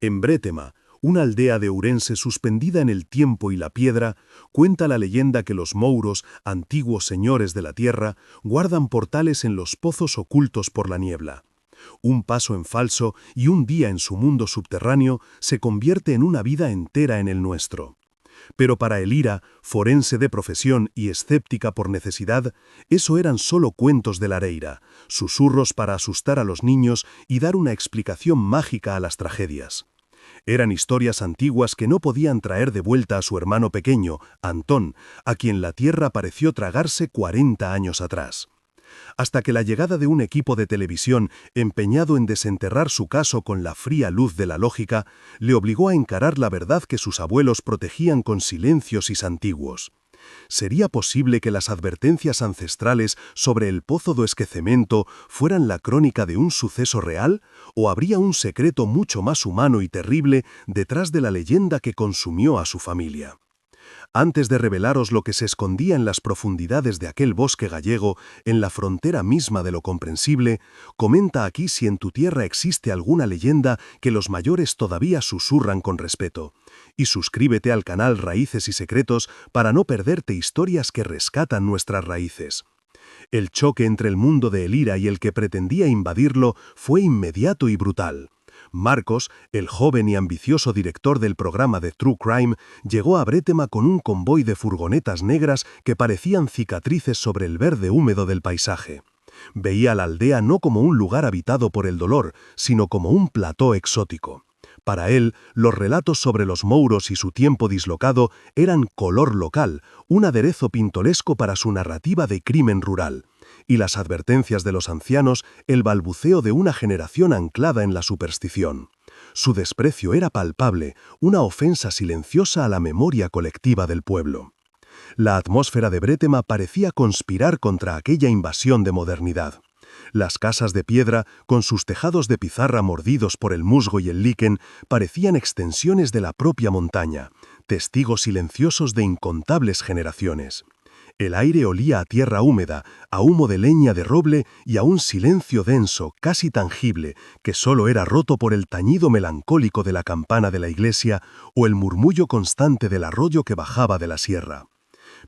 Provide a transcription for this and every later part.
En Brétema, una aldea de Ourense suspendida en el tiempo y la piedra, cuenta la leyenda que los mouros, antiguos señores de la tierra, guardan portales en los pozos ocultos por la niebla. Un paso en falso y un día en su mundo subterráneo se convierte en una vida entera en el nuestro. Pero para Elira, forense de profesión y escéptica por necesidad, eso eran solo cuentos de la areira, susurros para asustar a los niños y dar una explicación mágica a las tragedias. Eran historias antiguas que no podían traer de vuelta a su hermano pequeño, Antón, a quien la tierra pareció tragarse 40 años atrás. Hasta que la llegada de un equipo de televisión empeñado en desenterrar su caso con la fría luz de la lógica, le obligó a encarar la verdad que sus abuelos protegían con silencios y santiguos. ¿Sería posible que las advertencias ancestrales sobre el Pozo do Esquecemento fueran la crónica de un suceso real, o habría un secreto mucho más humano y terrible detrás de la leyenda que consumió a su familia? Antes de revelaros lo que se escondía en las profundidades de aquel bosque gallego, en la frontera misma de lo comprensible, comenta aquí si en tu tierra existe alguna leyenda que los mayores todavía susurran con respeto. Y suscríbete al canal Raíces y Secretos para no perderte historias que rescatan nuestras raíces. El choque entre el mundo de Elira y el que pretendía invadirlo fue inmediato y brutal. Marcos, el joven y ambicioso director del programa de True Crime, llegó a Brétema con un convoy de furgonetas negras que parecían cicatrices sobre el verde húmedo del paisaje. Veía la aldea no como un lugar habitado por el dolor, sino como un plató exótico. Para él, los relatos sobre los mouros y su tiempo dislocado eran color local, un aderezo pintoresco para su narrativa de crimen rural. Y las advertencias de los ancianos, el balbuceo de una generación anclada en la superstición. Su desprecio era palpable, una ofensa silenciosa a la memoria colectiva del pueblo. La atmósfera de Brétema parecía conspirar contra aquella invasión de modernidad. Las casas de piedra, con sus tejados de pizarra mordidos por el musgo y el liquen, parecían extensiones de la propia montaña, testigos silenciosos de incontables generaciones. El aire olía a tierra húmeda, a humo de leña de roble y a un silencio denso, casi tangible, que solo era roto por el tañido melancólico de la campana de la iglesia o el murmullo constante del arroyo que bajaba de la sierra.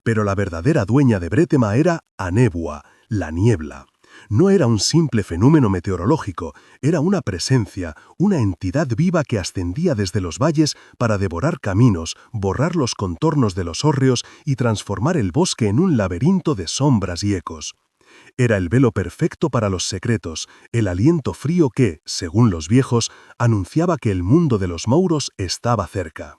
Pero la verdadera dueña de Brétema era Anébua, la niebla. No era un simple fenómeno meteorológico, era una presencia, una entidad viva que ascendía desde los valles para devorar caminos, borrar los contornos de los hórreos y transformar el bosque en un laberinto de sombras y ecos. Era el velo perfecto para los secretos, el aliento frío que, según los viejos, anunciaba que el mundo de los mouros estaba cerca.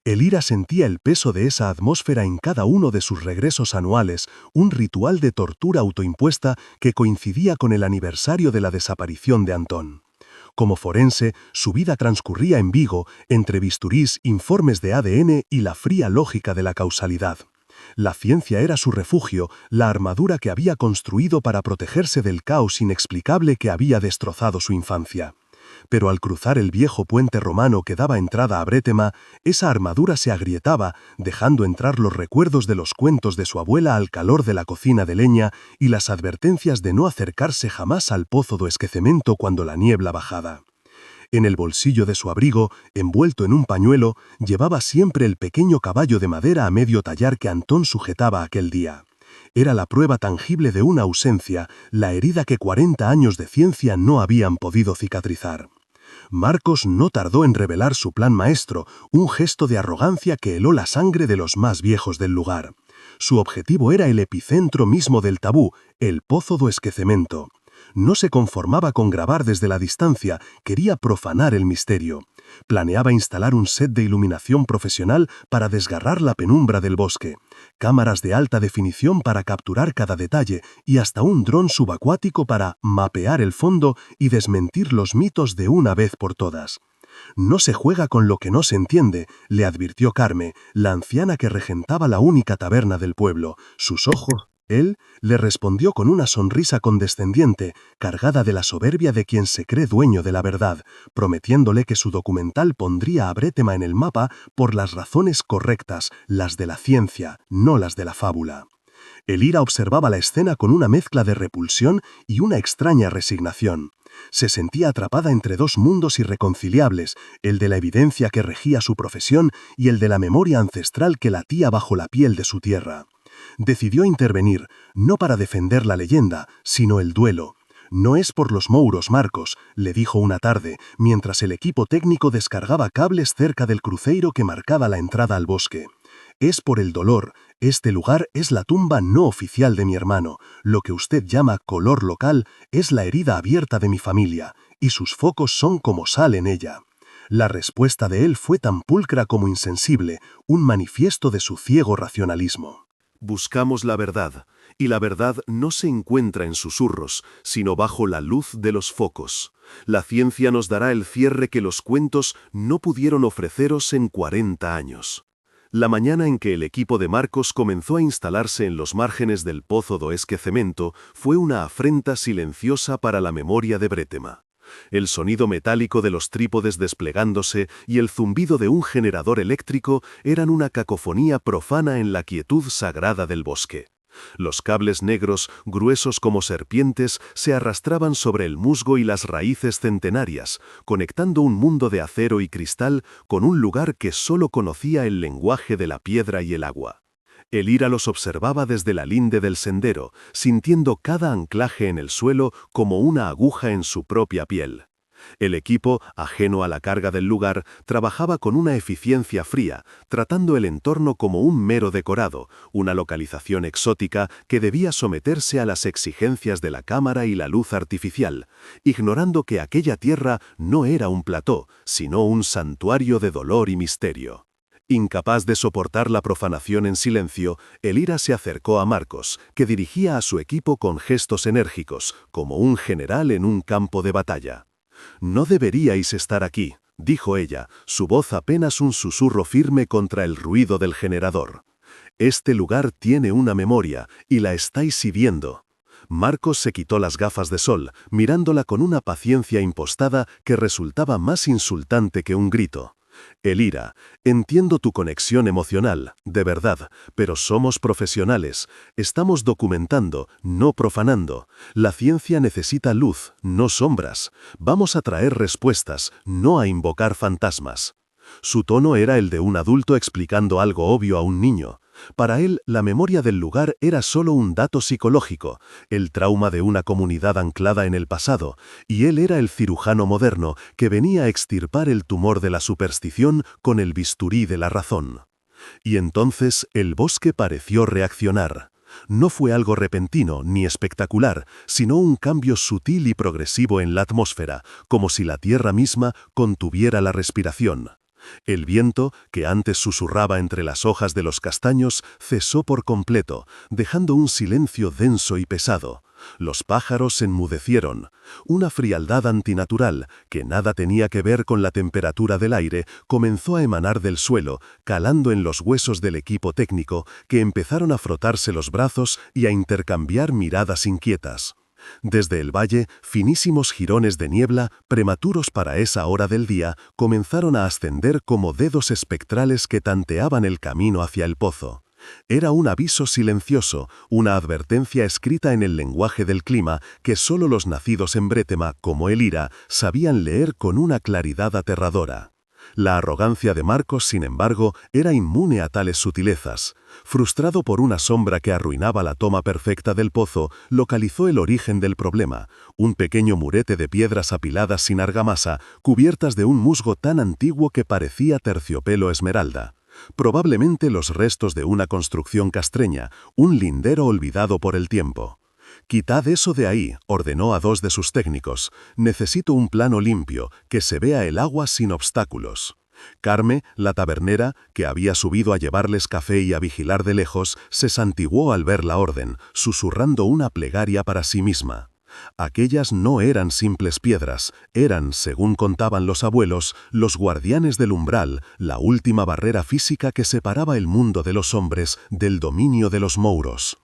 Elira sentía el peso de esa atmósfera en cada uno de sus regresos anuales, un ritual de tortura autoimpuesta que coincidía con el aniversario de la desaparición de Antón. Como forense, su vida transcurría en Vigo, entre bisturís, informes de ADN y la fría lógica de la causalidad. La ciencia era su refugio, la armadura que había construido para protegerse del caos inexplicable que había destrozado su infancia. Pero al cruzar el viejo puente romano que daba entrada a Brétema, esa armadura se agrietaba, dejando entrar los recuerdos de los cuentos de su abuela al calor de la cocina de leña y las advertencias de no acercarse jamás al Pozo do Esquecemento cuando la niebla bajaba. En el bolsillo de su abrigo, envuelto en un pañuelo, llevaba siempre el pequeño caballo de madera a medio tallar que Antón sujetaba aquel día. Era la prueba tangible de una ausencia, la herida que 40 años de ciencia no habían podido cicatrizar. Marcos no tardó en revelar su plan maestro, un gesto de arrogancia que heló la sangre de los más viejos del lugar. Su objetivo era el epicentro mismo del tabú, el Pozo do Esquecemento. No se conformaba con grabar desde la distancia, quería profanar el misterio. Planeaba instalar un set de iluminación profesional para desgarrar la penumbra del bosque, cámaras de alta definición para capturar cada detalle y hasta un dron subacuático para mapear el fondo y desmentir los mitos de una vez por todas. «No se juega con lo que no se entiende», le advirtió Carme, la anciana que regentaba la única taberna del pueblo. Sus ojos... Él le respondió con una sonrisa condescendiente, cargada de la soberbia de quien se cree dueño de la verdad, prometiéndole que su documental pondría a Brétema en el mapa por las razones correctas, las de la ciencia, no las de la fábula. Elira observaba la escena con una mezcla de repulsión y una extraña resignación. Se sentía atrapada entre dos mundos irreconciliables, el de la evidencia que regía su profesión y el de la memoria ancestral que latía bajo la piel de su tierra. Decidió intervenir, no para defender la leyenda, sino el duelo. «No es por los mouros, Marcos», le dijo una tarde, mientras el equipo técnico descargaba cables cerca del cruceiro que marcaba la entrada al bosque. «Es por el dolor. Este lugar es la tumba no oficial de mi hermano. Lo que usted llama color local es la herida abierta de mi familia, y sus focos son como sal en ella». La respuesta de él fue tan pulcra como insensible, un manifiesto de su ciego racionalismo. Buscamos la verdad, y la verdad no se encuentra en susurros, sino bajo la luz de los focos. La ciencia nos dará el cierre que los cuentos no pudieron ofreceros en 40 años. La mañana en que el equipo de Marcos comenzó a instalarse en los márgenes del pozo do Esquecemento fue una afrenta silenciosa para la memoria de Bretema. El sonido metálico de los trípodes desplegándose y el zumbido de un generador eléctrico eran una cacofonía profana en la quietud sagrada del bosque. Los cables negros, gruesos como serpientes, se arrastraban sobre el musgo y las raíces centenarias, conectando un mundo de acero y cristal con un lugar que solo conocía el lenguaje de la piedra y el agua. Elira los observaba desde la linde del sendero, sintiendo cada anclaje en el suelo como una aguja en su propia piel. El equipo, ajeno a la carga del lugar, trabajaba con una eficiencia fría, tratando el entorno como un mero decorado, una localización exótica que debía someterse a las exigencias de la cámara y la luz artificial, ignorando que aquella tierra no era un plató, sino un santuario de dolor y misterio. Incapaz de soportar la profanación en silencio, Elira se acercó a Marcos, que dirigía a su equipo con gestos enérgicos, como un general en un campo de batalla. «No deberíais estar aquí», dijo ella, su voz apenas un susurro firme contra el ruido del generador. «Este lugar tiene una memoria, y la estáis siguiendo». Marcos se quitó las gafas de sol, mirándola con una paciencia impostada que resultaba más insultante que un grito. «Elira, entiendo tu conexión emocional, de verdad, pero somos profesionales. Estamos documentando, no profanando. La ciencia necesita luz, no sombras. Vamos a traer respuestas, no a invocar fantasmas». Su tono era el de un adulto explicando algo obvio a un niño. Para él, la memoria del lugar era solo un dato psicológico, el trauma de una comunidad anclada en el pasado, y él era el cirujano moderno que venía a extirpar el tumor de la superstición con el bisturí de la razón. Y entonces el bosque pareció reaccionar. No fue algo repentino ni espectacular, sino un cambio sutil y progresivo en la atmósfera, como si la tierra misma contuviera la respiración. El viento, que antes susurraba entre las hojas de los castaños, cesó por completo, dejando un silencio denso y pesado. Los pájaros enmudecieron. Una frialdad antinatural, que nada tenía que ver con la temperatura del aire, comenzó a emanar del suelo, calando en los huesos del equipo técnico, que empezaron a frotarse los brazos y a intercambiar miradas inquietas. Desde el valle, finísimos jirones de niebla, prematuros para esa hora del día, comenzaron a ascender como dedos espectrales que tanteaban el camino hacia el pozo. Era un aviso silencioso, una advertencia escrita en el lenguaje del clima que solo los nacidos en Bretema, como Elira, sabían leer con una claridad aterradora. La arrogancia de Marcos, sin embargo, era inmune a tales sutilezas. Frustrado por una sombra que arruinaba la toma perfecta del pozo, localizó el origen del problema, un pequeño murete de piedras apiladas sin argamasa, cubiertas de un musgo tan antiguo que parecía terciopelo esmeralda. Probablemente los restos de una construcción castreña, un lindero olvidado por el tiempo. «Quitad eso de ahí», ordenó a 2 de sus técnicos. «Necesito un plano limpio, que se vea el agua sin obstáculos». Carme, la tabernera, que había subido a llevarles café y a vigilar de lejos, se santiguó al ver la orden, susurrando una plegaria para sí misma. Aquellas no eran simples piedras, eran, según contaban los abuelos, los guardianes del umbral, la última barrera física que separaba el mundo de los hombres del dominio de los mouros.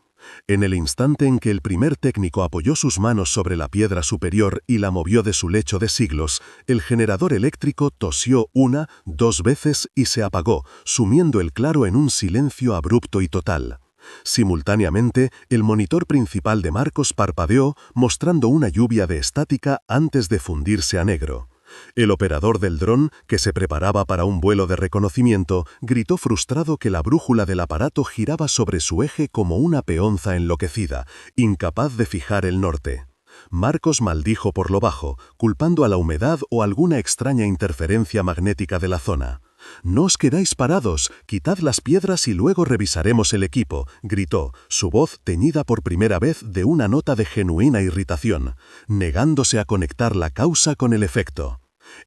En el instante en que el primer técnico apoyó sus manos sobre la piedra superior y la movió de su lecho de siglos, el generador eléctrico tosió 1, 2 veces y se apagó, sumiendo el claro en un silencio abrupto y total. Simultáneamente, el monitor principal de Marcos parpadeó, mostrando una lluvia de estática antes de fundirse a negro. El operador del dron, que se preparaba para un vuelo de reconocimiento, gritó frustrado que la brújula del aparato giraba sobre su eje como una peonza enloquecida, incapaz de fijar el norte. Marcos maldijo por lo bajo, culpando a la humedad o alguna extraña interferencia magnética de la zona. «No os quedáis parados, quitad las piedras y luego revisaremos el equipo», gritó, su voz teñida por primera vez de una nota de genuina irritación, negándose a conectar la causa con el efecto.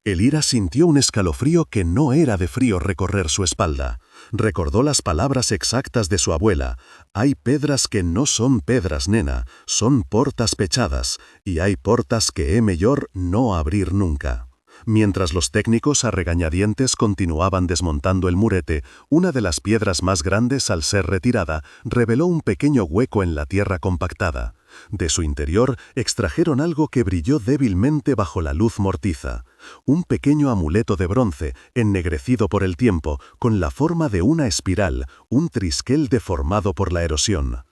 Elira sintió un escalofrío que no era de frío recorrer su espalda. Recordó las palabras exactas de su abuela: «Hay pedras que no son pedras, nena, son portas pechadas, y hay portas que é mellor no abrir nunca». Mientras los técnicos a regañadientes continuaban desmontando el murete, una de las piedras más grandes, al ser retirada, reveló un pequeño hueco en la tierra compactada. De su interior extrajeron algo que brilló débilmente bajo la luz mortiza. Un pequeño amuleto de bronce, ennegrecido por el tiempo, con la forma de una espiral, un trisquel deformado por la erosión.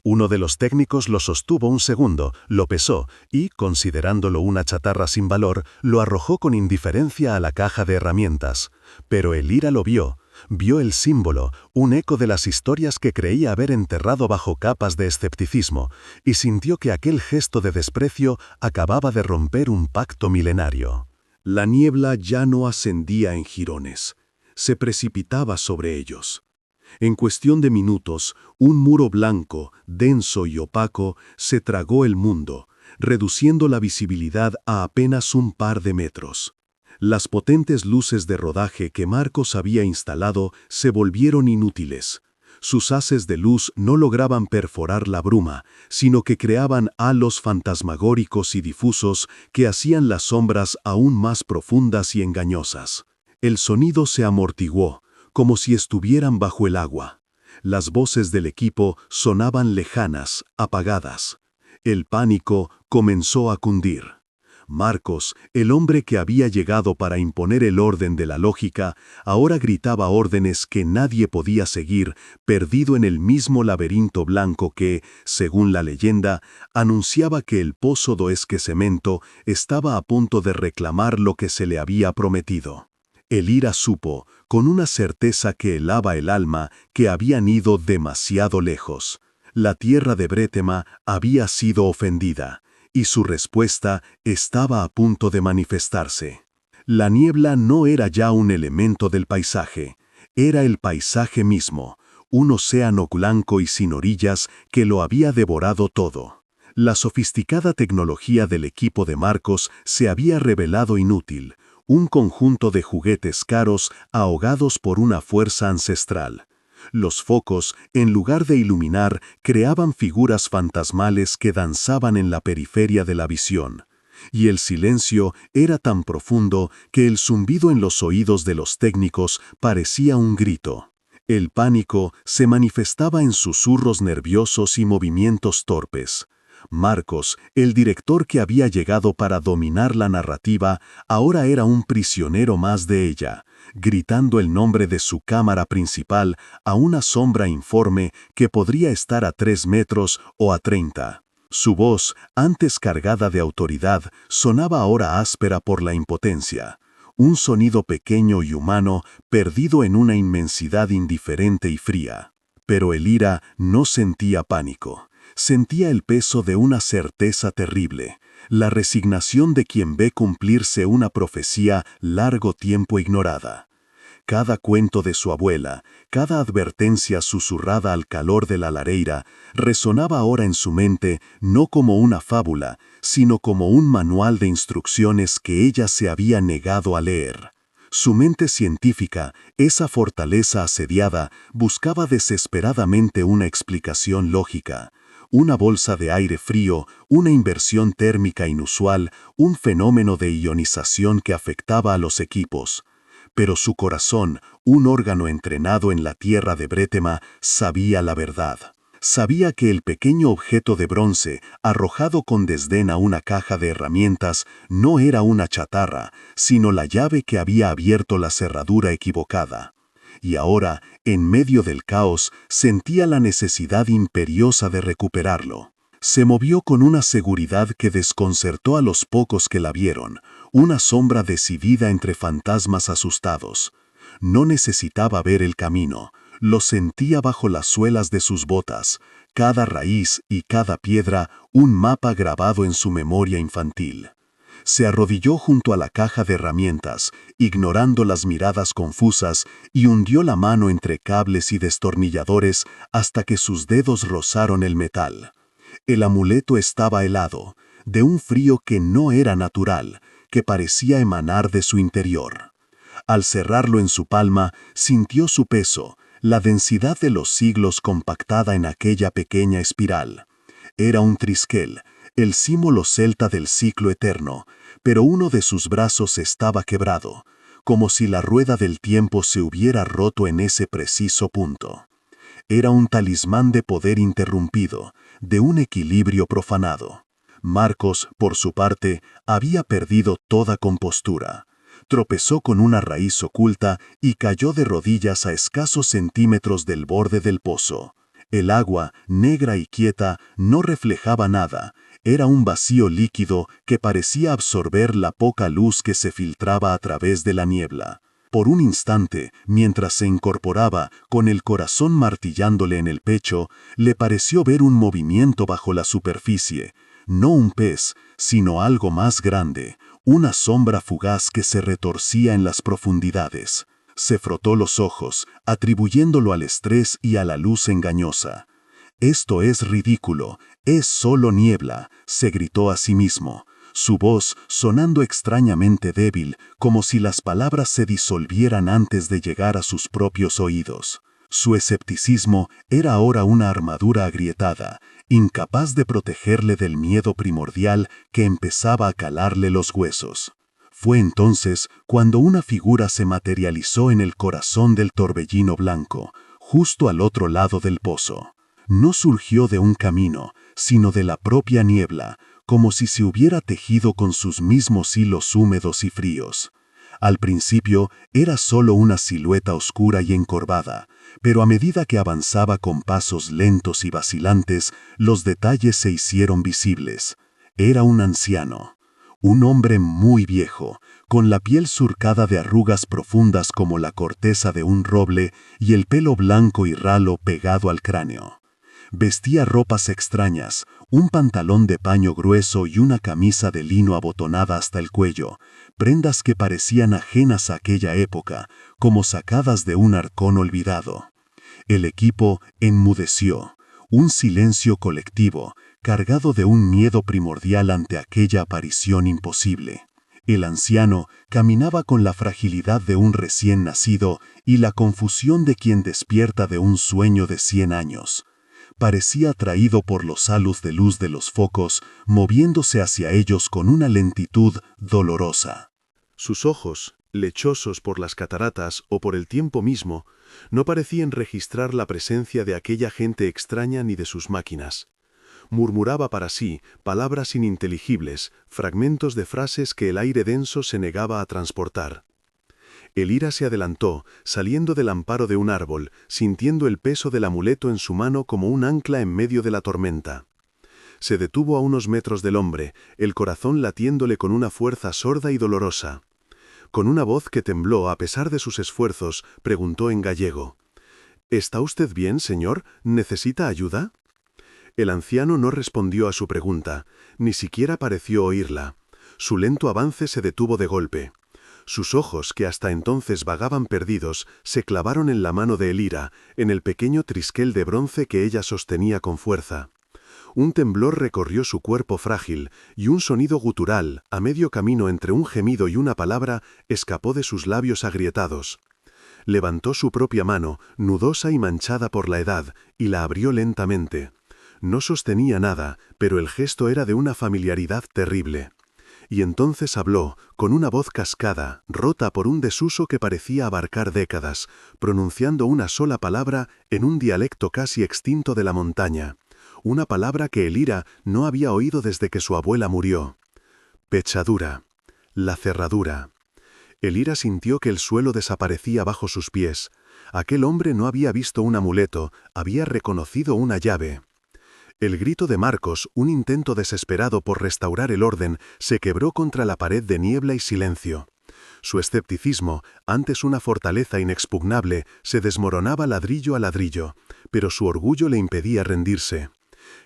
Uno de los técnicos lo sostuvo un segundo, lo pesó y, considerándolo una chatarra sin valor, lo arrojó con indiferencia a la caja de herramientas. Pero Elira lo vio. Vio el símbolo, un eco de las historias que creía haber enterrado bajo capas de escepticismo, y sintió que aquel gesto de desprecio acababa de romper un pacto milenario. La niebla ya no ascendía en jirones, se precipitaba sobre ellos. En cuestión de minutos, un muro blanco, denso y opaco, se tragó el mundo, reduciendo la visibilidad a apenas un par de metros. Las potentes luces de rodaje que Marcos había instalado se volvieron inútiles. Sus haces de luz no lograban perforar la bruma, sino que creaban halos fantasmagóricos y difusos que hacían las sombras aún más profundas y engañosas. El sonido se amortiguó, como si estuvieran bajo el agua. Las voces del equipo sonaban lejanas, apagadas. El pánico comenzó a cundir. Marcos, el hombre que había llegado para imponer el orden de la lógica, ahora gritaba órdenes que nadie podía seguir, perdido en el mismo laberinto blanco que, según la leyenda, anunciaba que el pozo do Esquecimento estaba a punto de reclamar lo que se le había prometido. Elira supo, con una certeza que helaba el alma, que habían ido demasiado lejos. La tierra de Brethema había sido ofendida, y su respuesta estaba a punto de manifestarse. La niebla no era ya un elemento del paisaje, era el paisaje mismo, un océano blanco y sin orillas que lo había devorado todo. La sofisticada tecnología del equipo de Marcos se había revelado inútil, un conjunto de juguetes caros ahogados por una fuerza ancestral. Los focos, en lugar de iluminar, creaban figuras fantasmales que danzaban en la periferia de la visión. Y el silencio era tan profundo que el zumbido en los oídos de los técnicos parecía un grito. El pánico se manifestaba en susurros nerviosos y movimientos torpes. Marcos, el director que había llegado para dominar la narrativa, ahora era un prisionero más de ella, gritando el nombre de su cámara principal a una sombra informe que podría estar a 3 metros o a 30. Su voz, antes cargada de autoridad, sonaba ahora áspera por la impotencia. Un sonido pequeño y humano, perdido en una inmensidad indiferente y fría. Pero Elira no sentía pánico. Sentía el peso de una certeza terrible, la resignación de quien ve cumplirse una profecía largo tiempo ignorada. Cada cuento de su abuela, cada advertencia susurrada al calor de la lareira, resonaba ahora en su mente no como una fábula, sino como un manual de instrucciones que ella se había negado a leer. Su mente científica, esa fortaleza asediada, buscaba desesperadamente una explicación lógica. Una bolsa de aire frío, una inversión térmica inusual, un fenómeno de ionización que afectaba a los equipos. Pero su corazón, un órgano entrenado en la tierra de Brethema, sabía la verdad. Sabía que el pequeño objeto de bronce, arrojado con desdén a una caja de herramientas, no era una chatarra, sino la llave que había abierto la cerradura equivocada. y ahora, en medio del caos, sentía la necesidad imperiosa de recuperarlo. Se movió con una seguridad que desconcertó a los pocos que la vieron, una sombra decidida entre fantasmas asustados. No necesitaba ver el camino, lo sentía bajo las suelas de sus botas, cada raíz y cada piedra un mapa grabado en su memoria infantil. Se arrodilló junto a la caja de herramientas, ignorando las miradas confusas, y hundió la mano entre cables y destornilladores hasta que sus dedos rozaron el metal. El amuleto estaba helado, de un frío que no era natural, que parecía emanar de su interior. Al cerrarlo en su palma, sintió su peso, la densidad de los siglos compactada en aquella pequeña espiral. Era un triskel, el símbolo celta del ciclo eterno, pero uno de sus brazos estaba quebrado, como si la rueda del tiempo se hubiera roto en ese preciso punto. Era un talismán de poder interrumpido, de un equilibrio profanado. Marcos, por su parte, había perdido toda compostura. Tropezó con una raíz oculta y cayó de rodillas a escasos centímetros del borde del pozo. El agua, negra y quieta, no reflejaba nada. Era un vacío líquido que parecía absorber la poca luz que se filtraba a través de la niebla. Por un instante, mientras se incorporaba, con el corazón martillándole en el pecho, le pareció ver un movimiento bajo la superficie. No un pez, sino algo más grande, una sombra fugaz que se retorcía en las profundidades. Se frotó los ojos, atribuyéndolo al estrés y a la luz engañosa. «Esto es ridículo, es solo niebla», se gritó a sí mismo, su voz sonando extrañamente débil, como si las palabras se disolvieran antes de llegar a sus propios oídos. Su escepticismo era ahora una armadura agrietada, incapaz de protegerle del miedo primordial que empezaba a calarle los huesos. Fue entonces cuando una figura se materializó en el corazón del torbellino blanco, justo al otro lado del pozo. No surgió de un camino, sino de la propia niebla, como si se hubiera tejido con sus mismos hilos húmedos y fríos. Al principio era solo una silueta oscura y encorvada, pero a medida que avanzaba con pasos lentos y vacilantes, los detalles se hicieron visibles. Era un anciano. Un hombre muy viejo, con la piel surcada de arrugas profundas como la corteza de un roble y el pelo blanco y ralo pegado al cráneo. Vestía ropas extrañas, un pantalón de paño grueso y una camisa de lino abotonada hasta el cuello, prendas que parecían ajenas a aquella época, como sacadas de un arcón olvidado. El equipo enmudeció, un silencio colectivo, cargado de un miedo primordial ante aquella aparición imposible. El anciano caminaba con la fragilidad de un recién nacido y la confusión de quien despierta de un sueño de 100 años. Parecía atraído por los halos de luz de los focos, moviéndose hacia ellos con una lentitud dolorosa. Sus ojos, lechosos por las cataratas o por el tiempo mismo, no parecían registrar la presencia de aquella gente extraña ni de sus máquinas. Murmuraba para sí palabras ininteligibles, fragmentos de frases que el aire denso se negaba a transportar. Elira se adelantó, saliendo del amparo de un árbol, sintiendo el peso del amuleto en su mano como un ancla en medio de la tormenta. Se detuvo a unos metros del hombre, el corazón latiéndole con una fuerza sorda y dolorosa. Con una voz que tembló a pesar de sus esfuerzos, preguntó en gallego: «¿Está usted bien, señor? ¿Necesita ayuda?» El anciano no respondió a su pregunta, ni siquiera pareció oírla. Su lento avance se detuvo de golpe. Sus ojos, que hasta entonces vagaban perdidos, se clavaron en la mano de Elira, en el pequeño triskel de bronce que ella sostenía con fuerza. Un temblor recorrió su cuerpo frágil, y un sonido gutural, a medio camino entre un gemido y una palabra, escapó de sus labios agrietados. Levantó su propia mano, nudosa y manchada por la edad, y la abrió lentamente. No sostenía nada, pero el gesto era de una familiaridad terrible. Y entonces habló, con una voz cascada, rota por un desuso que parecía abarcar décadas, pronunciando una sola palabra en un dialecto casi extinto de la montaña. Una palabra que Elira no había oído desde que su abuela murió. Pechadura. La cerradura. Elira sintió que el suelo desaparecía bajo sus pies. Aquel hombre no había visto un amuleto, había reconocido una llave. El grito de Marcos, un intento desesperado por restaurar el orden, se quebró contra la pared de niebla y silencio. Su escepticismo, antes una fortaleza inexpugnable, se desmoronaba ladrillo a ladrillo, pero su orgullo le impedía rendirse.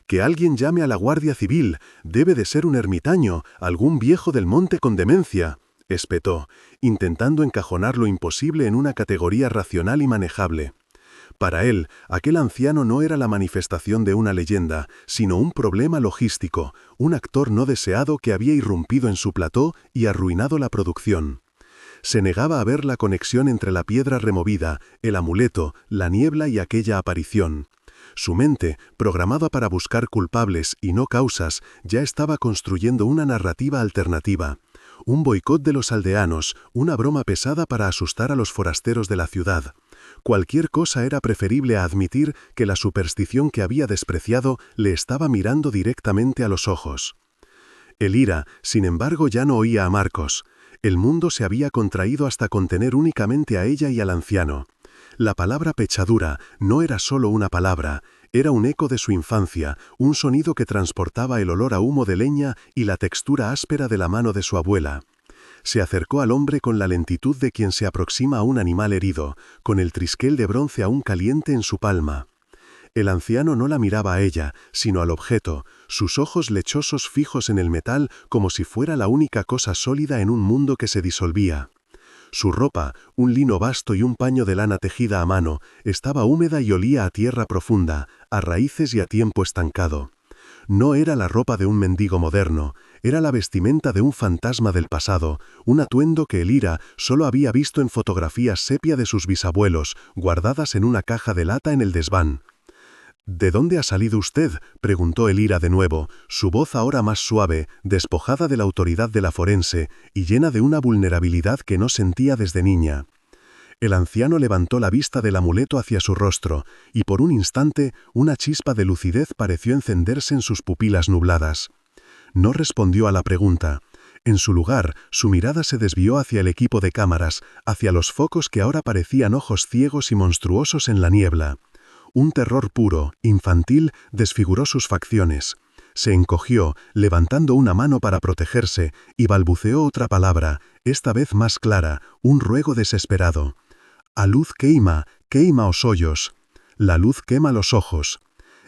«Que alguien llame a la Guardia Civil, debe de ser un ermitaño, algún viejo del monte con demencia», espetó, intentando encajonar lo imposible en una categoría racional y manejable. Para él, aquel anciano no era la manifestación de una leyenda, sino un problema logístico, un actor no deseado que había irrumpido en su plató y arruinado la producción. Se negaba a ver la conexión entre la piedra removida, el amuleto, la niebla y aquella aparición. Su mente, programada para buscar culpables y no causas, ya estaba construyendo una narrativa alternativa. Un boicot de los aldeanos, una broma pesada para asustar a los forasteros de la ciudad. Cualquier cosa era preferible a admitir que la superstición que había despreciado le estaba mirando directamente a los ojos. Elira, sin embargo, ya no oía a Marcos. El mundo se había contraído hasta contener únicamente a ella y al anciano. La palabra pechadura no era solo una palabra, era un eco de su infancia, un sonido que transportaba el olor a humo de leña y la textura áspera de la mano de su abuela. Se acercó al hombre con la lentitud de quien se aproxima a un animal herido, con el trisquel de bronce aún caliente en su palma. El anciano no la miraba a ella, sino al objeto, sus ojos lechosos fijos en el metal como si fuera la única cosa sólida en un mundo que se disolvía. Su ropa, un lino vasto y un paño de lana tejida a mano, estaba húmeda y olía a tierra profunda, a raíces y a tiempo estancado. No era la ropa de un mendigo moderno, era la vestimenta de un fantasma del pasado, un atuendo que Elira solo había visto en fotografías sepia de sus bisabuelos, guardadas en una caja de lata en el desván. «¿De dónde ha salido usted?», preguntó Elira de nuevo, su voz ahora más suave, despojada de la autoridad de la forense y llena de una vulnerabilidad que no sentía desde niña. El anciano levantó la vista del amuleto hacia su rostro, y por un instante una chispa de lucidez pareció encenderse en sus pupilas nubladas. No respondió a la pregunta. En su lugar, su mirada se desvió hacia el equipo de cámaras, hacia los focos que ahora parecían ojos ciegos y monstruosos en la niebla. Un terror puro, infantil, desfiguró sus facciones. Se encogió, levantando una mano para protegerse, y balbuceó otra palabra, esta vez más clara, un ruego desesperado. «A luz queima, queima os ollos». La luz quema los ojos.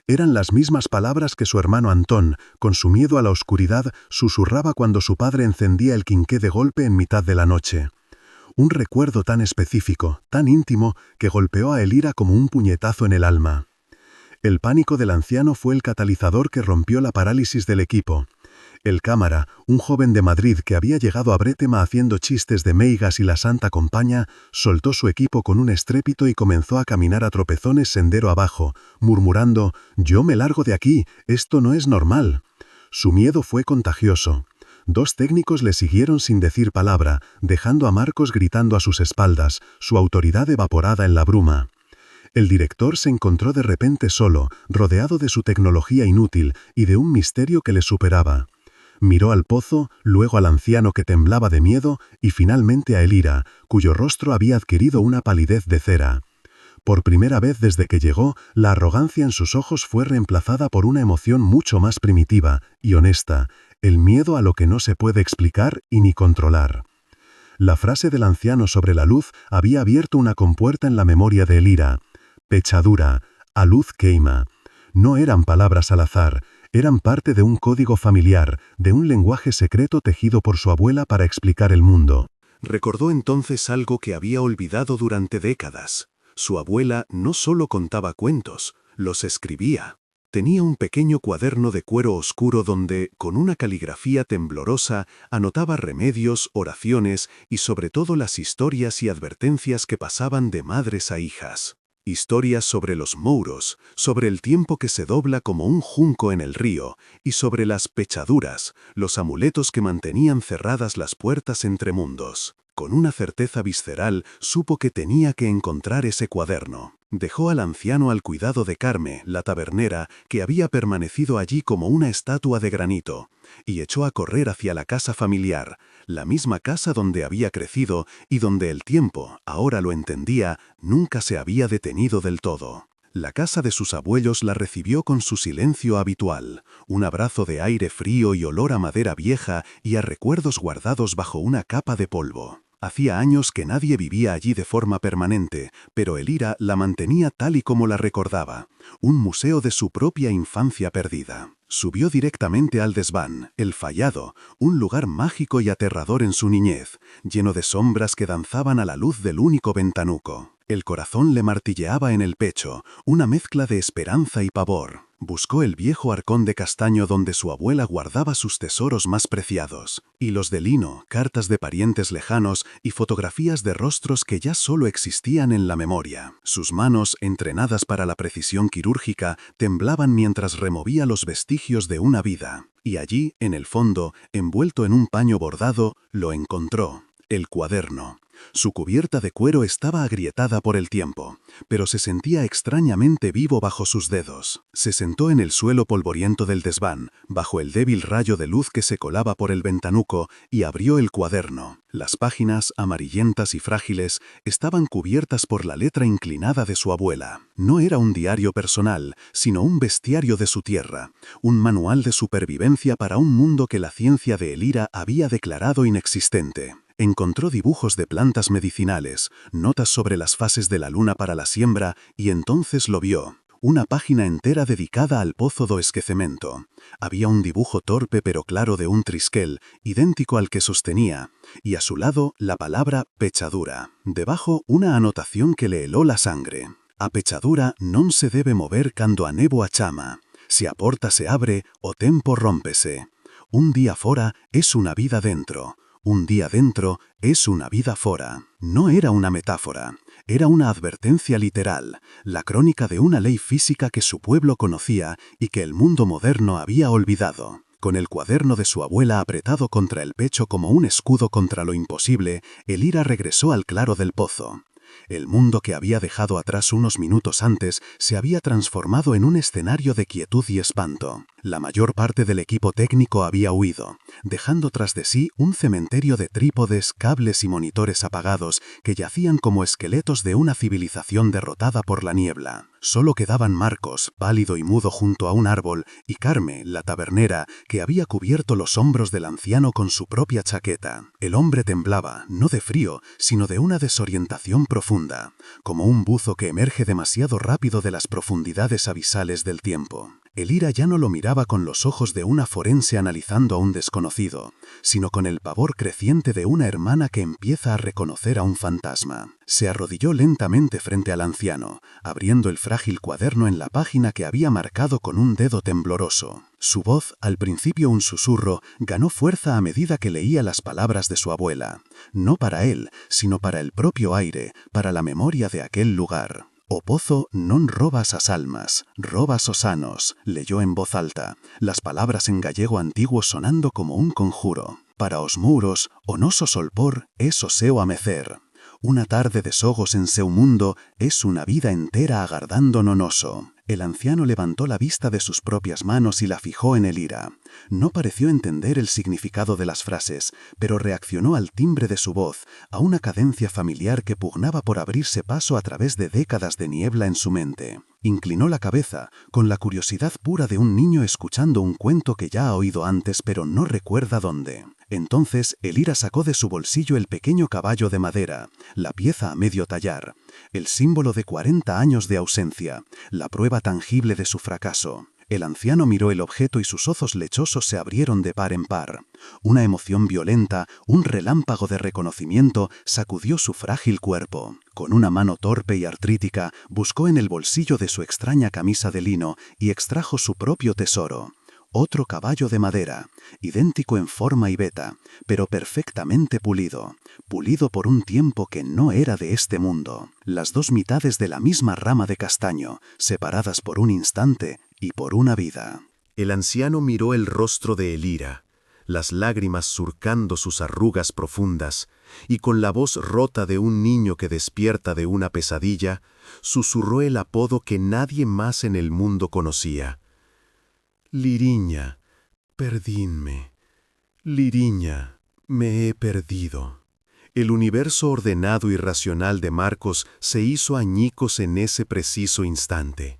Eran las mismas palabras que su hermano Antón, con su miedo a la oscuridad, susurraba cuando su padre encendía el quinqué de golpe en mitad de la noche. Un recuerdo tan específico, tan íntimo, que golpeó a Elira como un puñetazo en el alma. El pánico del anciano fue el catalizador que rompió la parálisis del equipo. El cámara, un joven de Madrid que había llegado a Bretema haciendo chistes de Meigas y la Santa Compaña, soltó su equipo con un estrépito y comenzó a caminar a tropezones sendero abajo, murmurando: «Yo me largo de aquí, esto no es normal». Su miedo fue contagioso. 2 técnicos le siguieron sin decir palabra, dejando a Marcos gritando a sus espaldas, su autoridad evaporada en la bruma. El director se encontró de repente solo, rodeado de su tecnología inútil y de un misterio que le superaba. Miró al pozo, luego al anciano que temblaba de miedo y finalmente a Elira, cuyo rostro había adquirido una palidez de cera. Por primera vez desde que llegó, la arrogancia en sus ojos fue reemplazada por una emoción mucho más primitiva y honesta, el miedo a lo que no se puede explicar y ni controlar. La frase del anciano sobre la luz había abierto una compuerta en la memoria de Elira. Pechadura, a luz queima. No eran palabras al azar, eran parte de un código familiar, de un lenguaje secreto tejido por su abuela para explicar el mundo. Recordó entonces algo que había olvidado durante décadas. Su abuela no solo contaba cuentos, los escribía. Tenía un pequeño cuaderno de cuero oscuro donde, con una caligrafía temblorosa, anotaba remedios, oraciones y sobre todo las historias y advertencias que pasaban de madres a hijas. Historias sobre los mouros, sobre el tiempo que se dobla como un junco en el río, y sobre las pechaduras, los amuletos que mantenían cerradas las puertas entre mundos. Con una certeza visceral, supo que tenía que encontrar ese cuaderno. Dejó al anciano al cuidado de Carme, la tabernera, que había permanecido allí como una estatua de granito, y echó a correr hacia la casa familiar, la misma casa donde había crecido y donde el tiempo, ahora lo entendía, nunca se había detenido del todo. La casa de sus abuelos la recibió con su silencio habitual, un abrazo de aire frío y olor a madera vieja y a recuerdos guardados bajo una capa de polvo. Hacía años que nadie vivía allí de forma permanente, pero Elira la mantenía tal y como la recordaba, un museo de su propia infancia perdida. Subió directamente al desván, el Fallado, un lugar mágico y aterrador en su niñez, lleno de sombras que danzaban a la luz del único ventanuco. El corazón le martilleaba en el pecho, una mezcla de esperanza y pavor. Buscó el viejo arcón de castaño donde su abuela guardaba sus tesoros más preciados, hilos de lino, cartas de parientes lejanos y fotografías de rostros que ya solo existían en la memoria. Sus manos, entrenadas para la precisión quirúrgica, temblaban mientras removía los vestigios de una vida. Y allí, en el fondo, envuelto en un paño bordado, lo encontró, el cuaderno. Su cubierta de cuero estaba agrietada por el tiempo, pero se sentía extrañamente vivo bajo sus dedos. Se sentó en el suelo polvoriento del desván, bajo el débil rayo de luz que se colaba por el ventanuco, y abrió el cuaderno. Las páginas, amarillentas y frágiles, estaban cubiertas por la letra inclinada de su abuela. No era un diario personal, sino un bestiario de su tierra, un manual de supervivencia para un mundo que la ciencia de Elira había declarado inexistente. Encontró dibujos de plantas medicinales, notas sobre las fases de la luna para la siembra, y entonces lo vio. Una página entera dedicada al pozo do esquecemento. Había un dibujo torpe pero claro de un trisquel, idéntico al que sostenía, y a su lado la palabra pechadura. Debajo una anotación que le heló la sangre. A pechadura non se debe mover cando a nebo a chama. Se a porta se abre, o tempo rómpese. Un día fora es una vida dentro. Un día dentro es una vida fora. No era una metáfora, era una advertencia literal, la crónica de una ley física que su pueblo conocía y que el mundo moderno había olvidado. Con el cuaderno de su abuela apretado contra el pecho como un escudo contra lo imposible, Elira regresó al claro del pozo. El mundo que había dejado atrás unos minutos antes se había transformado en un escenario de quietud y espanto. La mayor parte del equipo técnico había huido, dejando tras de sí un cementerio de trípodes, cables y monitores apagados que yacían como esqueletos de una civilización derrotada por la niebla. Solo quedaban Marcos, pálido y mudo junto a un árbol, y Carme, la tabernera, que había cubierto los hombros del anciano con su propia chaqueta. El hombre temblaba, no de frío, sino de una desorientación profunda, como un buzo que emerge demasiado rápido de las profundidades abisales del tiempo. Elira ya no lo miraba con los ojos de una forense analizando a un desconocido, sino con el pavor creciente de una hermana que empieza a reconocer a un fantasma. Se arrodilló lentamente frente al anciano, abriendo el frágil cuaderno en la página que había marcado con un dedo tembloroso. Su voz, al principio un susurro, ganó fuerza a medida que leía las palabras de su abuela, no para él, sino para el propio aire, para la memoria de aquel lugar. «O pozo non robas as almas, robas os anos», leyó en voz alta, las palabras en gallego antiguo sonando como un conjuro. «Para os muros, o noso solpor es o seu amecer. Una tarde de sogos en seu mundo es una vida entera agardando no noso». El anciano levantó la vista de sus propias manos y la fijó en Elira. No pareció entender el significado de las frases, pero reaccionó al timbre de su voz, a una cadencia familiar que pugnaba por abrirse paso a través de décadas de niebla en su mente. Inclinó la cabeza, con la curiosidad pura de un niño escuchando un cuento que ya ha oído antes pero no recuerda dónde. Entonces Elira sacó de su bolsillo el pequeño caballo de madera, la pieza a medio tallar, el símbolo de 40 años de ausencia, la prueba tangible de su fracaso. El anciano miró el objeto y sus ojos lechosos se abrieron de par en par. Una emoción violenta, un relámpago de reconocimiento, sacudió su frágil cuerpo. Con una mano torpe y artrítica, buscó en el bolsillo de su extraña camisa de lino y extrajo su propio tesoro. Otro caballo de madera, idéntico en forma y veta, pero perfectamente pulido, pulido por un tiempo que no era de este mundo. Las dos mitades de la misma rama de castaño, separadas por un instante y por una vida. El anciano miró el rostro de Elira. las lágrimas surcando sus arrugas profundas, y con la voz rota de un niño que despierta de una pesadilla, susurró el apodo que nadie más en el mundo conocía. Liriña, perdínme. Liriña, me he perdido. El universo ordenado y racional de Marcos se hizo añicos en ese preciso instante.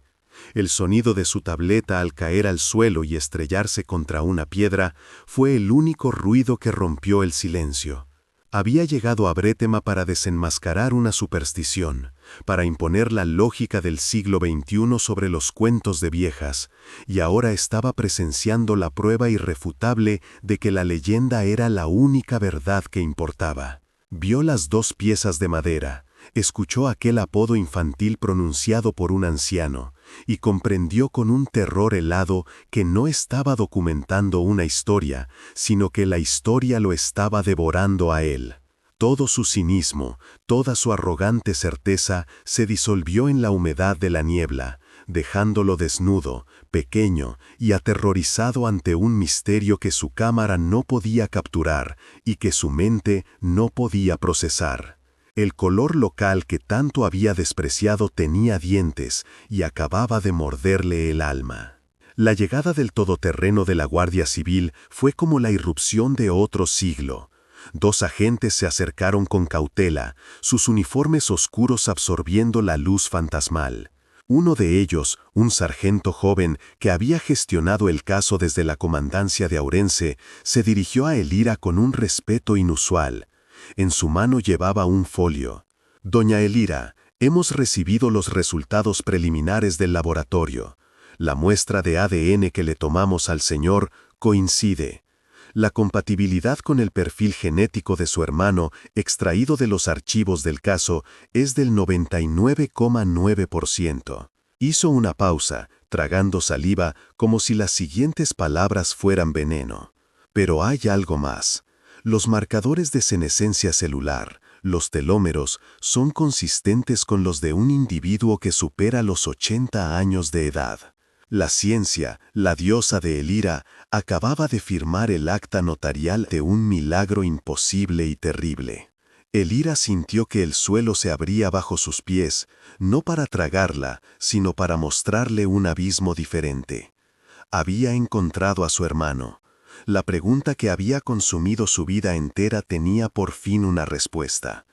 El sonido de su tableta al caer al suelo y estrellarse contra una piedra fue el único ruido que rompió el silencio. Había llegado a Bretema para desenmascarar una superstición, para imponer la lógica del siglo XXI sobre los cuentos de viejas, y ahora estaba presenciando la prueba irrefutable de que la leyenda era la única verdad que importaba. Vio las dos piezas de madera, escuchó aquel apodo infantil pronunciado por un anciano, y comprendió con un terror helado que no estaba documentando una historia, sino que la historia lo estaba devorando a él. Todo su cinismo, toda su arrogante certeza se disolvió en la humedad de la niebla, dejándolo desnudo, pequeño y aterrorizado ante un misterio que su cámara no podía capturar y que su mente no podía procesar. El color local que tanto había despreciado tenía dientes y acababa de morderle el alma. La llegada del todoterreno de la Guardia Civil fue como la irrupción de otro siglo. Dos agentes se acercaron con cautela, sus uniformes oscuros absorbiendo la luz fantasmal. Uno de ellos, un sargento joven que había gestionado el caso desde la comandancia de Ourense, se dirigió a Elira con un respeto inusual. En su mano llevaba un folio. «Doña Elira, hemos recibido los resultados preliminares del laboratorio. La muestra de ADN que le tomamos al señor coincide. La compatibilidad con el perfil genético de su hermano, extraído de los archivos del caso, es del 99,9%. Hizo una pausa, tragando saliva, como si las siguientes palabras fueran veneno. Pero hay algo más. Los marcadores de senescencia celular, los telómeros, son consistentes con los de un individuo que supera los 80 años de edad. La ciencia, la diosa de Elira, acababa de firmar el acta notarial de un milagro imposible y terrible. Elira sintió que el suelo se abría bajo sus pies, no para tragarla, sino para mostrarle un abismo diferente. Había encontrado a su hermano. La pregunta que había consumido su vida entera tenía por fin una respuesta.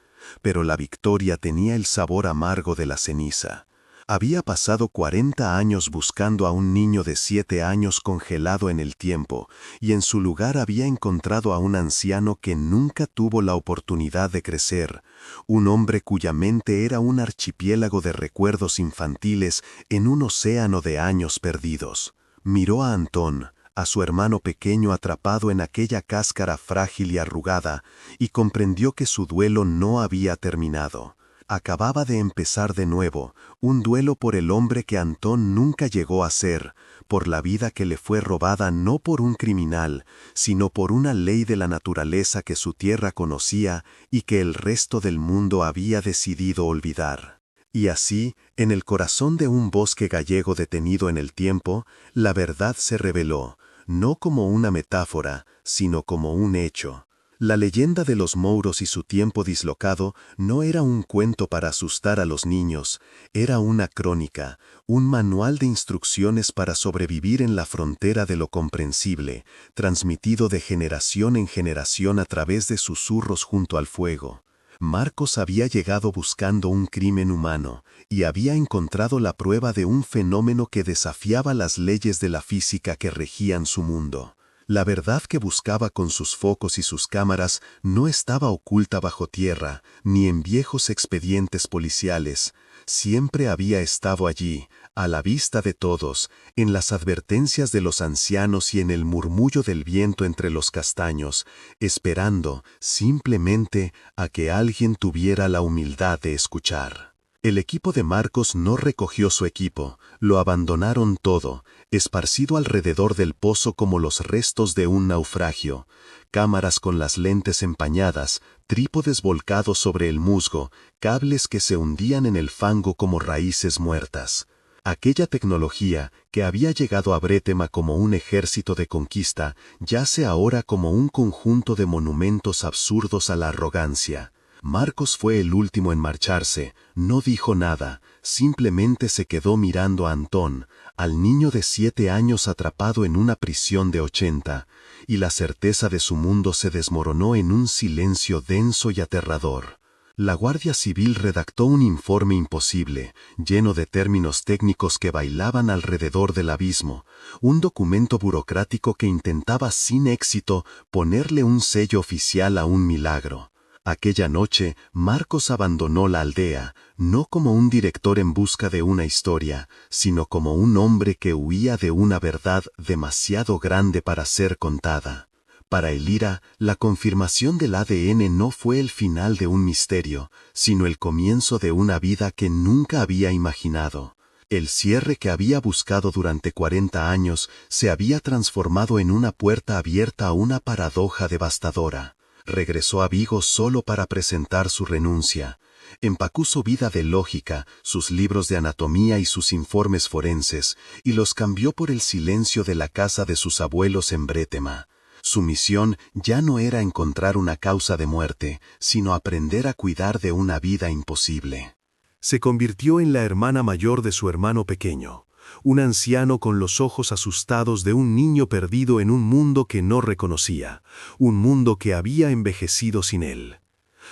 Pero la victoria tenía el sabor amargo de la ceniza. Había pasado 40 años buscando a un niño de 7 años congelado en el tiempo, y en su lugar había encontrado a un anciano que nunca tuvo la oportunidad de crecer, un hombre cuya mente era un archipiélago de recuerdos infantiles en un océano de años perdidos. Miró a Antón, a su hermano pequeño atrapado en aquella cáscara frágil y arrugada, y comprendió que su duelo no había terminado. Acababa de empezar de nuevo, un duelo por el hombre que Antón nunca llegó a ser, por la vida que le fue robada no por un criminal, sino por una ley de la naturaleza que su tierra conocía y que el resto del mundo había decidido olvidar. Y así, en el corazón de un bosque gallego detenido en el tiempo, la verdad se reveló, no como una metáfora, sino como un hecho. La leyenda de los mouros y su tiempo dislocado no era un cuento para asustar a los niños, era una crónica, un manual de instrucciones para sobrevivir en la frontera de lo comprensible, transmitido de generación en generación a través de susurros junto al fuego. Marcos había llegado buscando un crimen humano y había encontrado la prueba de un fenómeno que desafiaba las leyes de la física que regían su mundo. La verdad que buscaba con sus focos y sus cámaras no estaba oculta bajo tierra, ni en viejos expedientes policiales. Siempre había estado allí, a la vista de todos, en las advertencias de los ancianos y en el murmullo del viento entre los castaños, esperando, simplemente, a que alguien tuviera la humildad de escuchar. El equipo de Marcos no recogió su equipo, lo abandonaron todo, esparcido alrededor del pozo como los restos de un naufragio, cámaras con las lentes empañadas, trípodes volcados sobre el musgo, cables que se hundían en el fango como raíces muertas. Aquella tecnología que había llegado a Brethema como un ejército de conquista, yace ahora como un conjunto de monumentos absurdos a la arrogancia. Marcos fue el último en marcharse, no dijo nada, simplemente se quedó mirando a Antón, al niño de 7 años atrapado en una prisión de 80, y la certeza de su mundo se desmoronó en un silencio denso y aterrador. La Guardia Civil redactó un informe imposible, lleno de términos técnicos que bailaban alrededor del abismo, un documento burocrático que intentaba sin éxito ponerle un sello oficial a un milagro. Aquella noche, Marcos abandonó la aldea, no como un director en busca de una historia, sino como un hombre que huía de una verdad demasiado grande para ser contada. Para Elira, la confirmación del ADN no fue el final de un misterio, sino el comienzo de una vida que nunca había imaginado. El cierre que había buscado durante 40 años se había transformado en una puerta abierta a una paradoja devastadora. Regresó a Vigo solo para presentar su renuncia. Empacó su vida de lógica, sus libros de anatomía y sus informes forenses, y los cambió por el silencio de la casa de sus abuelos en Brethema. Su misión ya no era encontrar una causa de muerte, sino aprender a cuidar de una vida imposible. Se convirtió en la hermana mayor de su hermano pequeño, un anciano con los ojos asustados de un niño perdido en un mundo que no reconocía, un mundo que había envejecido sin él.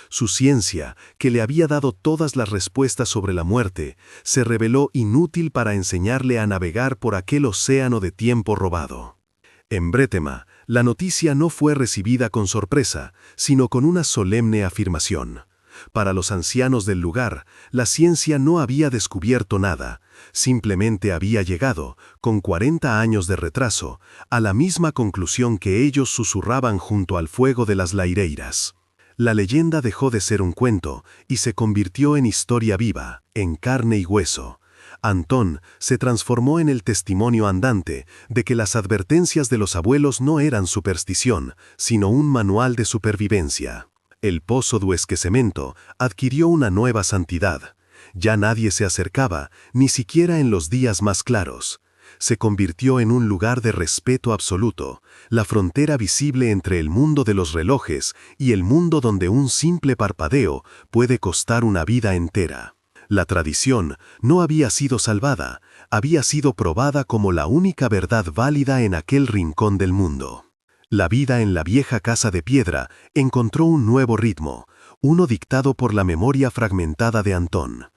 Su ciencia, que le había dado todas las respuestas sobre la muerte, se reveló inútil para enseñarle a navegar por aquel océano de tiempo robado. En Brethema, la noticia no fue recibida con sorpresa, sino con una solemne afirmación. Para los ancianos del lugar, la ciencia no había descubierto nada, simplemente había llegado, con 40 años de retraso, a la misma conclusión que ellos susurraban junto al fuego de las laireiras. La leyenda dejó de ser un cuento y se convirtió en historia viva, en carne y hueso. Antón se transformó en el testimonio andante de que las advertencias de los abuelos no eran superstición, sino un manual de supervivencia. El Pozo do Esquecimento adquirió una nueva santidad. Ya nadie se acercaba, ni siquiera en los días más claros. Se convirtió en un lugar de respeto absoluto, la frontera visible entre el mundo de los relojes y el mundo donde un simple parpadeo puede costar una vida entera. La tradición no había sido salvada, había sido probada como la única verdad válida en aquel rincón del mundo. La vida en la vieja casa de piedra encontró un nuevo ritmo, uno dictado por la memoria fragmentada de Antón.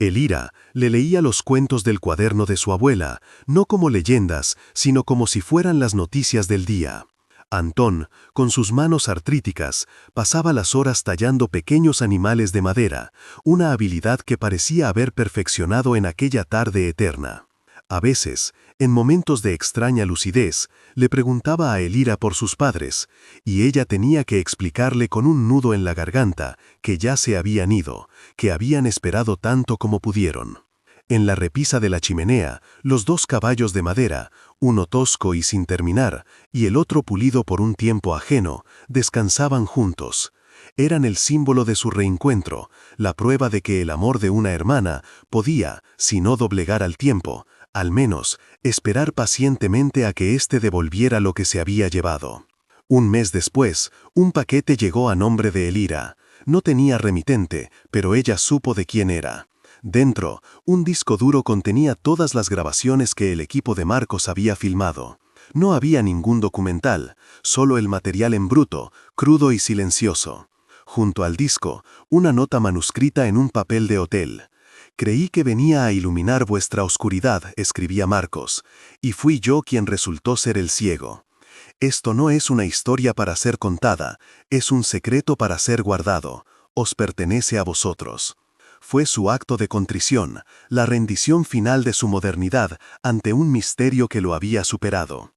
Elira le leía los cuentos del cuaderno de su abuela, no como leyendas, sino como si fueran las noticias del día. Antón, con sus manos artríticas, pasaba las horas tallando pequeños animales de madera, una habilidad que parecía haber perfeccionado en aquella tarde eterna. A veces, en momentos de extraña lucidez, le preguntaba a Elira por sus padres, y ella tenía que explicarle con un nudo en la garganta que ya se habían ido, que habían esperado tanto como pudieron. En la repisa de la chimenea, los 2 caballos de madera, uno tosco y sin terminar, y el otro pulido por un tiempo ajeno, descansaban juntos. Eran el símbolo de su reencuentro, la prueba de que el amor de una hermana podía, si no doblegar al tiempo, al menos, esperar pacientemente a que éste devolviera lo que se había llevado. Un mes después, un paquete llegó a nombre de Elira. No tenía remitente, pero ella supo de quién era. Dentro, un disco duro contenía todas las grabaciones que el equipo de Marcos había filmado. No había ningún documental, solo el material en bruto, crudo y silencioso. Junto al disco, una nota manuscrita en un papel de hotel. «Creí que venía a iluminar vuestra oscuridad», escribía Marcos, «y fui yo quien resultó ser el ciego. Esto no es una historia para ser contada, es un secreto para ser guardado, os pertenece a vosotros». Fue su acto de contrición, la rendición final de su modernidad ante un misterio que lo había superado.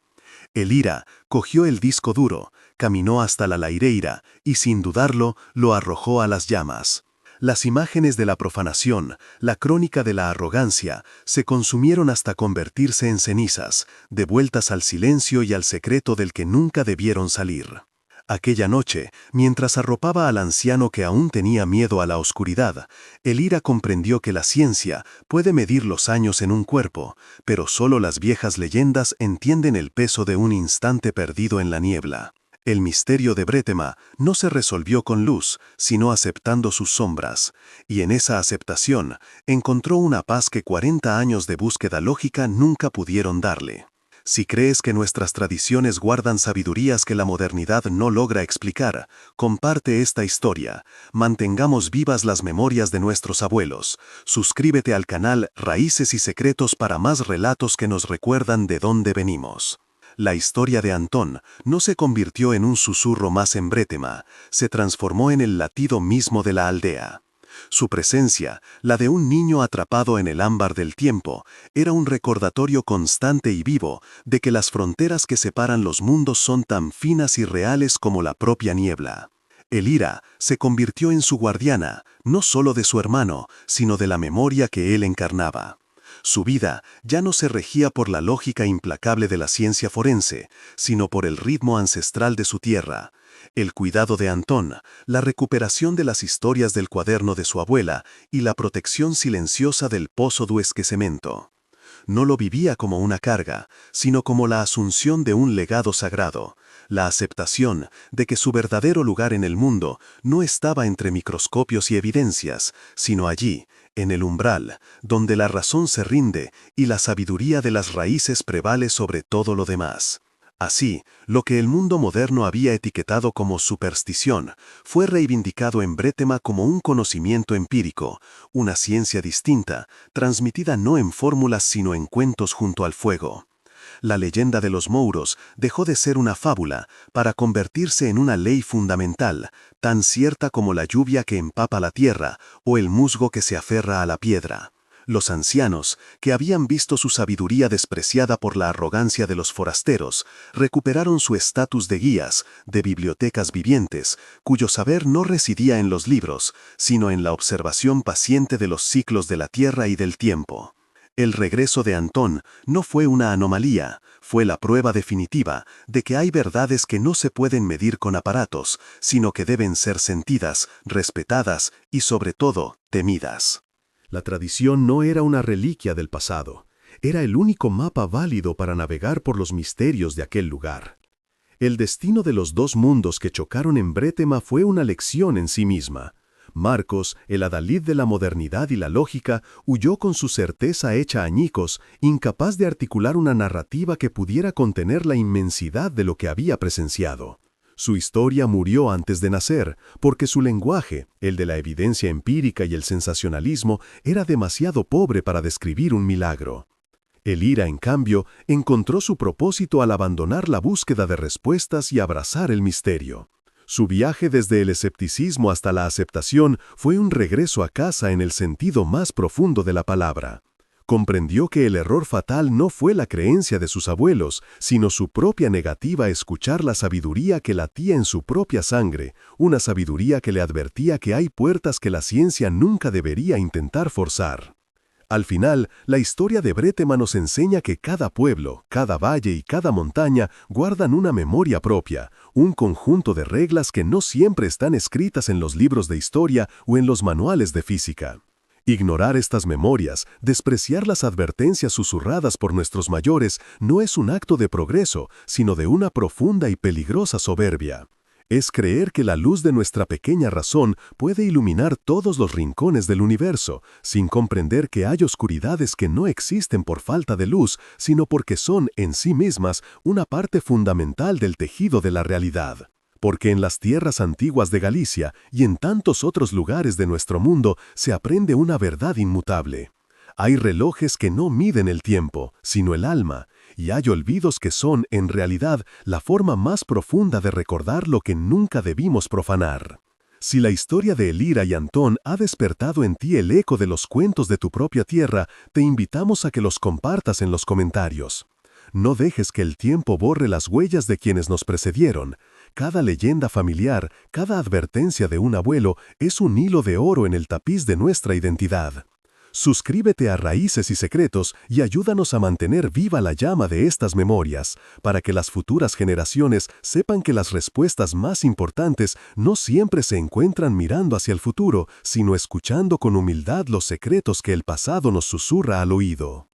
Elira cogió el disco duro, caminó hasta la laireira y sin dudarlo lo arrojó a las llamas. Las imágenes de la profanación, la crónica de la arrogancia, se consumieron hasta convertirse en cenizas, devueltas al silencio y al secreto del que nunca debieron salir. Aquella noche, mientras arropaba al anciano que aún tenía miedo a la oscuridad, Elira comprendió que la ciencia puede medir los años en un cuerpo, pero solo las viejas leyendas entienden el peso de un instante perdido en la niebla. El misterio de Brethema no se resolvió con luz, sino aceptando sus sombras, y en esa aceptación encontró una paz que 40 años de búsqueda lógica nunca pudieron darle. Si crees que nuestras tradiciones guardan sabidurías que la modernidad no logra explicar, comparte esta historia. Mantengamos vivas las memorias de nuestros abuelos. Suscríbete al canal Raíces y Secretos para más relatos que nos recuerdan de dónde venimos. La historia de Antón no se convirtió en un susurro más en Brethema, se transformó en el latido mismo de la aldea. Su presencia, la de un niño atrapado en el ámbar del tiempo, era un recordatorio constante y vivo de que las fronteras que separan los mundos son tan finas y reales como la propia niebla. Elira se convirtió en su guardiana, no solo de su hermano, sino de la memoria que él encarnaba. Su vida ya no se regía por la lógica implacable de la ciencia forense, sino por el ritmo ancestral de su tierra. El cuidado de Antón, la recuperación de las historias del cuaderno de su abuela y la protección silenciosa del pozo Duesque-Cemento. No lo vivía como una carga, sino como la asunción de un legado sagrado, la aceptación de que su verdadero lugar en el mundo no estaba entre microscopios y evidencias, sino allí, en el umbral, donde la razón se rinde y la sabiduría de las raíces prevale sobre todo lo demás. Así, lo que el mundo moderno había etiquetado como superstición fue reivindicado en Brethema como un conocimiento empírico, una ciencia distinta, transmitida no en fórmulas sino en cuentos junto al fuego. La leyenda de los Mouros dejó de ser una fábula para convertirse en una ley fundamental, tan cierta como la lluvia que empapa la tierra o el musgo que se aferra a la piedra. Los ancianos, que habían visto su sabiduría despreciada por la arrogancia de los forasteros, recuperaron su estatus de guías, de bibliotecas vivientes, cuyo saber no residía en los libros, sino en la observación paciente de los ciclos de la tierra y del tiempo. El regreso de Antón no fue una anomalía, fue la prueba definitiva de que hay verdades que no se pueden medir con aparatos, sino que deben ser sentidas, respetadas y, sobre todo, temidas. La tradición no era una reliquia del pasado, era el único mapa válido para navegar por los misterios de aquel lugar. El destino de los dos mundos que chocaron en Brethema fue una lección en sí misma. Marcos, el adalid de la modernidad y la lógica, huyó con su certeza hecha añicos, incapaz de articular una narrativa que pudiera contener la inmensidad de lo que había presenciado. Su historia murió antes de nacer, porque su lenguaje, el de la evidencia empírica y el sensacionalismo, era demasiado pobre para describir un milagro. Elira, en cambio, encontró su propósito al abandonar la búsqueda de respuestas y abrazar el misterio. Su viaje desde el escepticismo hasta la aceptación fue un regreso a casa en el sentido más profundo de la palabra. Comprendió que el error fatal no fue la creencia de sus abuelos, sino su propia negativa a escuchar la sabiduría que latía en su propia sangre, una sabiduría que le advertía que hay puertas que la ciencia nunca debería intentar forzar. Al final, la historia de Brethema nos enseña que cada pueblo, cada valle y cada montaña guardan una memoria propia, un conjunto de reglas que no siempre están escritas en los libros de historia o en los manuales de física. Ignorar estas memorias, despreciar las advertencias susurradas por nuestros mayores, no es un acto de progreso, sino de una profunda y peligrosa soberbia. Es creer que la luz de nuestra pequeña razón puede iluminar todos los rincones del universo, sin comprender que hay oscuridades que no existen por falta de luz, sino porque son, en sí mismas, una parte fundamental del tejido de la realidad. Porque en las tierras antiguas de Galicia y en tantos otros lugares de nuestro mundo se aprende una verdad inmutable. Hay relojes que no miden el tiempo, sino el alma, y hay olvidos que son, en realidad, la forma más profunda de recordar lo que nunca debimos profanar. Si la historia de Elira y Antón ha despertado en ti el eco de los cuentos de tu propia tierra, te invitamos a que los compartas en los comentarios. No dejes que el tiempo borre las huellas de quienes nos precedieron. Cada leyenda familiar, cada advertencia de un abuelo es un hilo de oro en el tapiz de nuestra identidad. Suscríbete a Raíces y Secretos y ayúdanos a mantener viva la llama de estas memorias, para que las futuras generaciones sepan que las respuestas más importantes no siempre se encuentran mirando hacia el futuro, sino escuchando con humildad los secretos que el pasado nos susurra al oído.